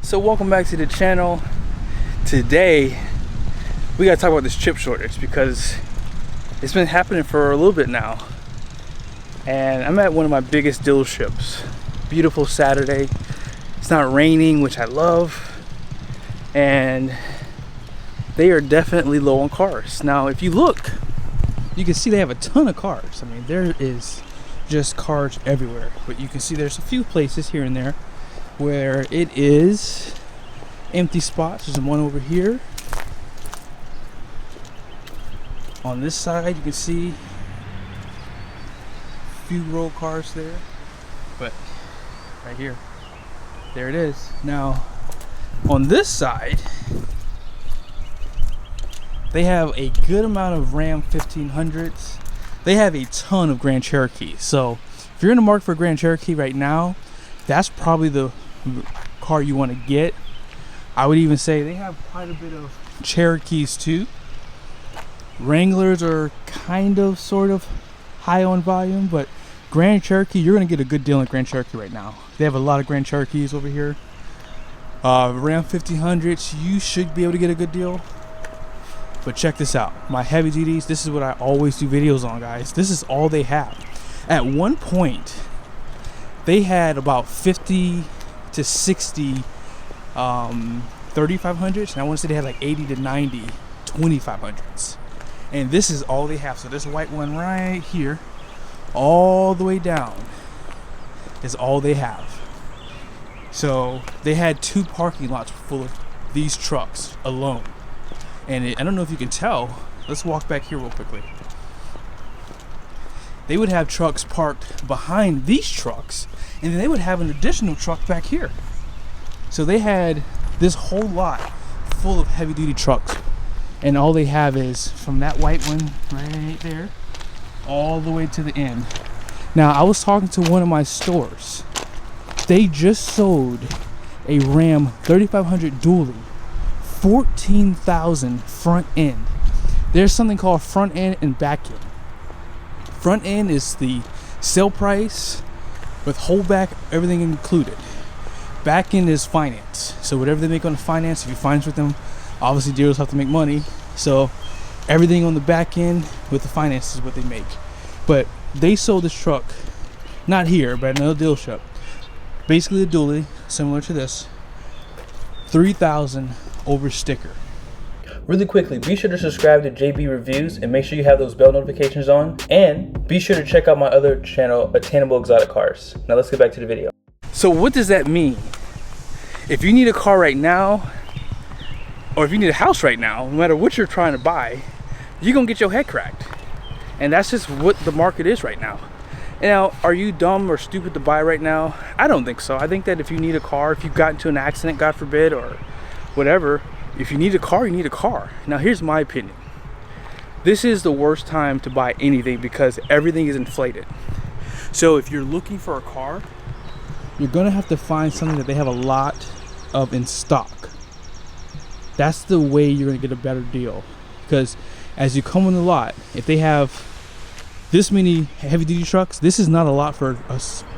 So welcome back to the channel. Today we gotta talk about this chip shortage because it's been happening for a little bit now. And I'm at one of my biggest dealerships. Beautiful Saturday. It's not raining, which I love. And they are definitely low on cars. Now if you look, you can see they have a ton of cars. I mean, there is just cars everywhere. But you can see there's a few places here and there where it is empty spots. There's one over here. On this side you can see a few row cars there, but right here, there it is. Now on this side they have a good amount of Ram 1500s. They have a ton of Grand Cherokees. So if you're in the market for a Grand Cherokee right now, that's probably the car you want to get. I would even say they have quite a bit of Cherokees too. Wranglers are kind of sort of high on volume, but Grand Cherokee, you're going to get a good deal on Grand Cherokee right now. They have a lot of Grand Cherokees over here. Ram 1500s, you should be able to get a good deal. But check this out, my heavy duties, this is what I always do videos on, guys. This is all they have. At one point they had about 50 to 60 3500s, and I want to say they had like 80 to 90 2500s, and this is all they have. So this white one right here all the way down is all they have. So they had 2 parking lots full of these trucks alone. And I don't know if you can tell, let's walk back here real quickly. They would have trucks parked behind these trucks, and then they would have an additional truck back here. So they had this whole lot full of heavy duty trucks, and all they have is from that white one right there all the way to the end. Now I was talking to one of my stores. They just sold a Ram 3500 dually, 14,000 front end. There's something called front end and back end. Front end is the sale price with holdback, everything included. Back end is finance. So whatever they make on the finance, if you finance with them, obviously dealers have to make money. So everything on the back end with the finance is what they make. But they sold this truck, not here, but at another dealership. Basically a dually, similar to this, 3,000 over sticker. Really quickly, be sure to subscribe to JB Reviews and make sure you have those bell notifications on. And be sure to check out my other channel, Attainable Exotic Cars. Now let's get back to the video. So what does that mean? If you need a car right now, or if you need a house right now, no matter what you're trying to buy, you're gonna get your head cracked. And that's just what the market is right now. Now, are you dumb or stupid to buy right now? I don't think so. I think that if you need a car, if you've gotten into an accident, God forbid, or whatever, if you need a car, you need a car. Now here's my opinion. This is the worst time to buy anything because everything is inflated. So if you're looking for a car, you're gonna have to find something that they have a lot of in stock. That's the way you're gonna get a better deal. Because as you come on the lot, if they have this many heavy duty trucks, this is not a lot for a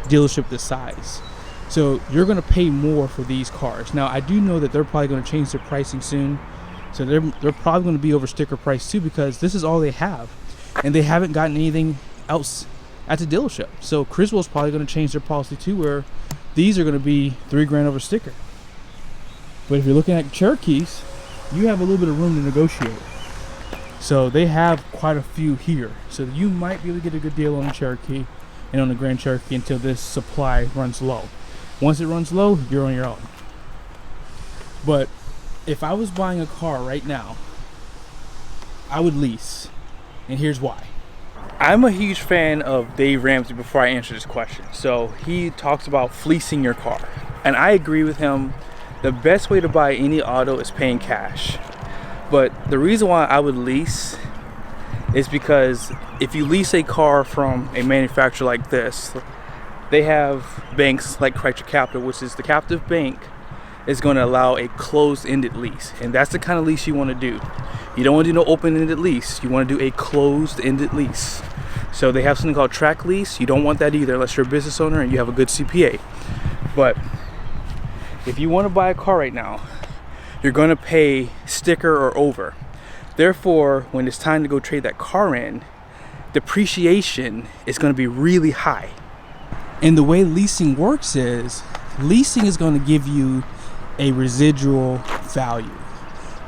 dealership this size. So you're gonna pay more for these cars. Now I do know that they're probably gonna change their pricing soon. So they're probably gonna be over sticker price too, because this is all they have. And they haven't gotten anything else at the dealership. So Criswell's probably gonna change their policy too, where these are gonna be $3,000 over sticker. But if you're looking at Cherokees, you have a little bit of room to negotiate. So they have quite a few here. So you might be able to get a good deal on the Cherokee and on the Grand Cherokee until this supply runs low. Once it runs low, you're on your own. But if I was buying a car right now, I would lease. And here's why. I'm a huge fan of Dave Ramsey before I answer this question. So he talks about fleecing your car. And I agree with him. The best way to buy any auto is paying cash. But the reason why I would lease is because if you lease a car from a manufacturer like this, they have banks like Chrysler Capital, which is the captive bank, is going to allow a closed-ended lease. And that's the kind of lease you want to do. You don't want to do no open-ended lease. You want to do a closed-ended lease. So they have something called track lease. You don't want that either unless you're a business owner and you have a good CPA. But If you want to buy a car right now, you're going to pay sticker or over. Therefore, when it's time to go trade that car in, depreciation is going to be really high. And the way leasing works is, leasing is going to give you a residual value.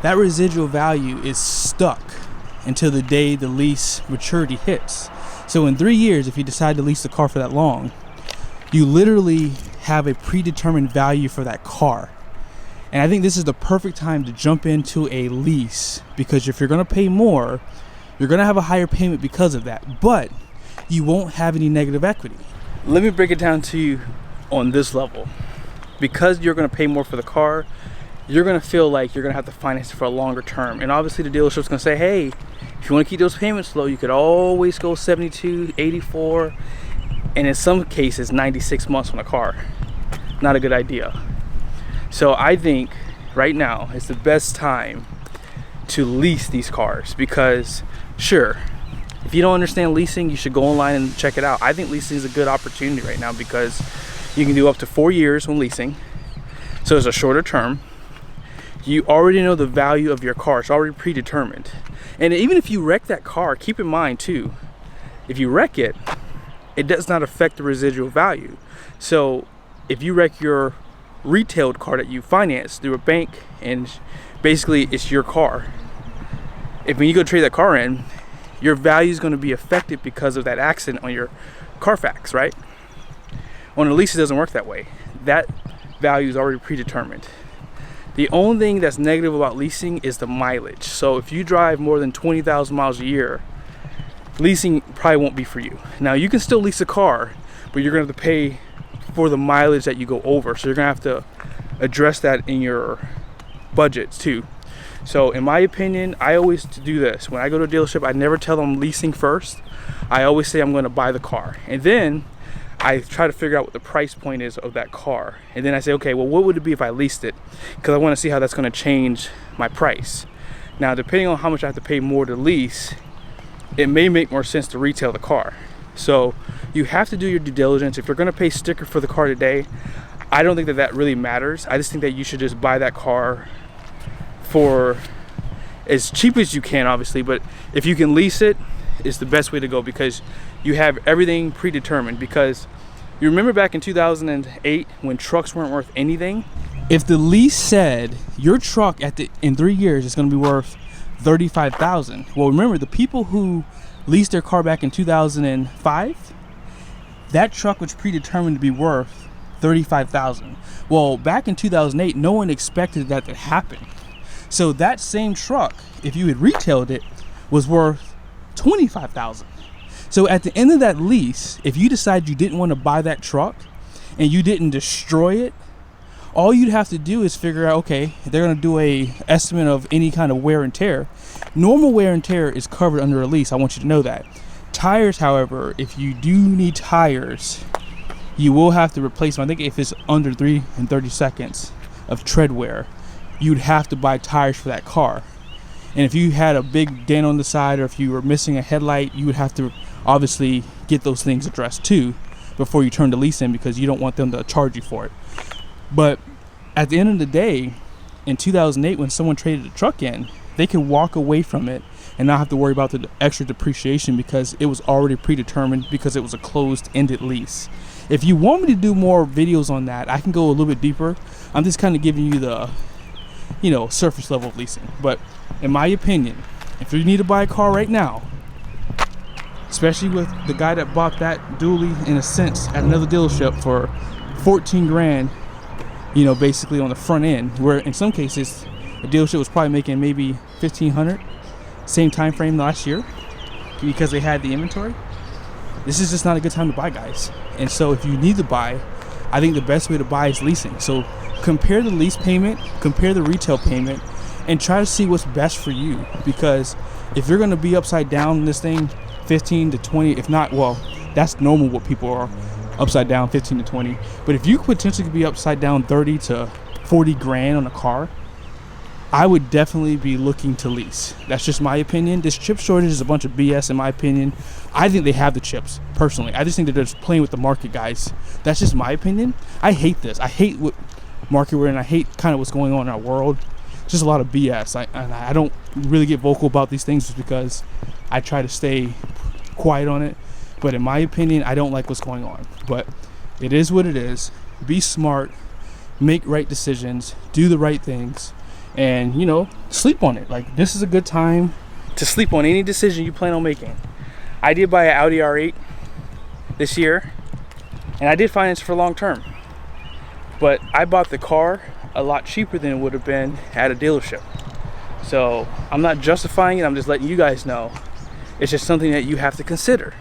That residual value is stuck until the day the lease maturity hits. So in 3 years, if you decide to lease the car for that long, you literally have a predetermined value for that car. And I think this is the perfect time to jump into a lease, because if you're going to pay more, you're going to have a higher payment because of that, but you won't have any negative equity. Let me break it down to you on this level. Because you're going to pay more for the car, you're going to feel like you're going to have to finance it for a longer term. And obviously the dealership's going to say, hey, if you want to keep those payments low, you could always go 72, 84, and in some cases 96 months on a car. Not a good idea. So I think right now is the best time to lease these cars, because sure, if you don't understand leasing, you should go online and check it out. I think leasing is a good opportunity right now because you can do up to 4 years when leasing. So it's a shorter term. You already know the value of your car. It's already predetermined. And even if you wreck that car, keep in mind too, if you wreck it, it does not affect the residual value. So if you wreck your retailed car that you finance through a bank, and basically it's your car, if when you go trade that car in, your value is going to be affected because of that accident on your Carfax, right? On a lease, it doesn't work that way. That value is already predetermined. The only thing that's negative about leasing is the mileage. So if you drive more than 20,000 miles a year, leasing probably won't be for you. Now you can still lease a car, but you're going to have to pay for the mileage that you go over. So you're going to have to address that in your budgets too. So in my opinion, I always do this. When I go to a dealership, I never tell them I'm leasing first. I always say I'm going to buy the car. And then I try to figure out what the price point is of that car. And then I say, okay, well, what would it be if I leased it? Because I want to see how that's going to change my price. Now, depending on how much I have to pay more to lease, it may make more sense to retail the car. So you have to do your due diligence. If you're going to pay sticker for the car today, I don't think that that really matters. I just think that you should just buy that car for as cheap as you can, obviously. But if you can lease it, it's the best way to go, because you have everything predetermined. Because you remember back in 2008 when trucks weren't worth anything? If the lease said your truck in 3 years is going to be worth $35,000, well, remember the people who leased their car back in 2005, that truck was predetermined to be worth $35,000. Well, back in 2008, no one expected that to happen. So that same truck, if you had retailed it, was worth $25,000. So at the end of that lease, if you decide you didn't want to buy that truck and you didn't destroy it, all you'd have to do is figure out, okay, they're going to do a estimate of any kind of wear and tear. Normal wear and tear is covered under a lease. I want you to know that. Tires, however, if you do need tires, you will have to replace them. I think if it's under 3 and 30 seconds of tread wear, you'd have to buy tires for that car. And if you had a big dent on the side, or if you were missing a headlight, you would have to obviously get those things addressed too before you turn the lease in, because you don't want them to charge you for it. But at the end of the day, in 2008, when someone traded a truck in, they could walk away from it and not have to worry about the extra depreciation, because it was already predetermined, because it was a closed-ended lease. If you want me to do more videos on that, I can go a little bit deeper. I'm just kind of giving you the, surface level of leasing. But in my opinion, if you need to buy a car right now, especially with the guy that bought that dually in a sense at another dealership for 14 grand, basically on the front end, where in some cases the dealership was probably making maybe 1,500, same time frame last year, because they had the inventory. This is just not a good time to buy, guys. And so if you need to buy, I think the best way to buy is leasing. So compare the lease payment, compare the retail payment, and try to see what's best for you. Because if you're going to be upside down in this thing 15 to 20, if not, well, that's normal what people are, upside down 15 to 20. But if you potentially could be upside down 30 to 40 grand on a car, I would definitely be looking to lease. That's just my opinion. This chip shortage is a bunch of BS in my opinion. I think they have the chips, personally. I just think that they're just playing with the market, guys. That's just my opinion. I hate this. I hate what market we're in. I hate kind of what's going on in our world. It's just a lot of BS. I don't really get vocal about these things just because I try to stay quiet on it. But in my opinion, I don't like what's going on. But it is what it is. Be smart, make right decisions, do the right things, and, you know, sleep on it. Like, this is a good time to sleep on any decision you plan on making. I did buy an Audi R8 this year, and I did finance for long term. But I bought the car a lot cheaper than it would have been at a dealership. So I'm not justifying it, I'm just letting you guys know. It's just something that you have to consider.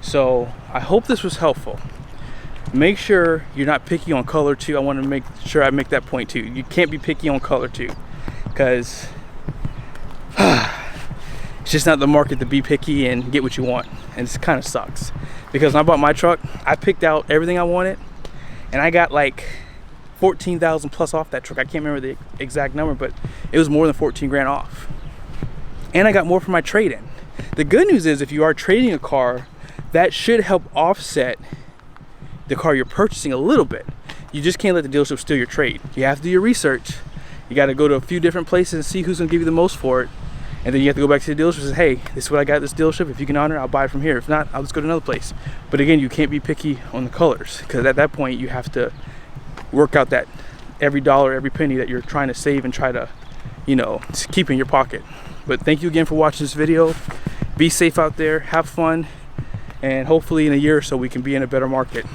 So I hope this was helpful. Make sure you're not picky on color too. I want to make sure I make that point too. You can't be picky on color too, because it's just not the market to be picky and get what you want. And it kind of sucks, because when I bought my truck, I picked out everything I wanted, and I got like 14,000 plus off that truck. I can't remember the exact number, but it was more than 14 grand off. And I got more for my trade-in. The good news is, if you are trading a car, that should help offset the car you're purchasing a little bit. You just can't let the dealership steal your trade. You have to do your research. You got to go to a few different places and see who's going to give you the most for it. And then you have to go back to the dealership and say, hey, this is what I got at this dealership. If you can honor it, I'll buy it from here. If not, I'll just go to another place. But again, you can't be picky on the colors, because at that point you have to work out that every dollar, every penny that you're trying to save and try to, you know, keep in your pocket. But thank you again for watching this video. Be safe out there, have fun, and hopefully in a year or so we can be in a better market.